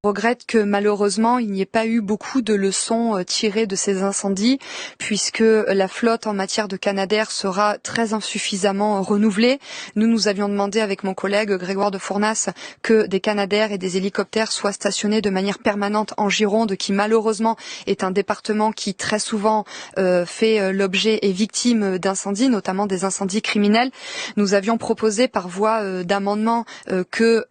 Je regrette que malheureusement il n'y ait pas eu beaucoup de leçons tirées de ces incendies, puisque la flotte en matière de Canadair sera très insuffisamment renouvelée. Nous avions demandé avec mon collègue Grégoire de Fournas que des Canadair et des hélicoptères soient stationnés de manière permanente en Gironde, qui malheureusement est un département qui très souvent fait l'objet et victime d'incendies, notamment des incendies criminels. Nous avions proposé par voie d'amendement que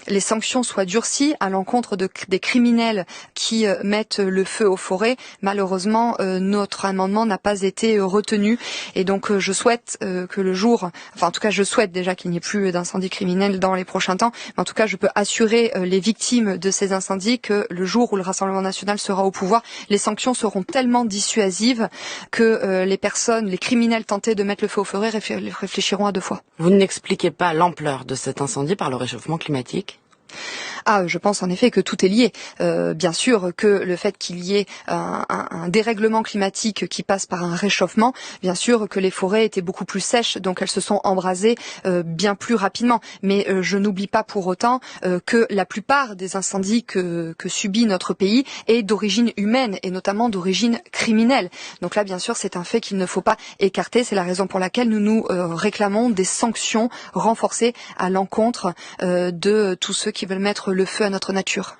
les sanctions soient durcies à l'encontre des criminels qui mettent le feu aux forêts. Malheureusement, notre amendement n'a pas été retenu, et donc je souhaite que le jour, enfin en tout cas je souhaite déjà qu'il n'y ait plus d'incendies criminels dans les prochains temps, mais en tout cas je peux assurer les victimes de ces incendies que le jour où le Rassemblement national sera au pouvoir, les sanctions seront tellement dissuasives que les criminels tentés de mettre le feu aux forêts réfléchiront à deux fois. Vous n'expliquez pas l'ampleur de cet incendie par le réchauffement climatique ? Je pense en effet que tout est lié. Bien sûr que le fait qu'il y ait un dérèglement climatique qui passe par un réchauffement, bien sûr que les forêts étaient beaucoup plus sèches, donc elles se sont embrasées bien plus rapidement. Mais je n'oublie pas pour autant que la plupart des incendies que subit notre pays est d'origine humaine, et notamment d'origine criminelle. Donc là, bien sûr, c'est un fait qu'il ne faut pas écarter. C'est la raison pour laquelle nous réclamons des sanctions renforcées à l'encontre de tous ceux qui veulent mettre le feu à notre nature.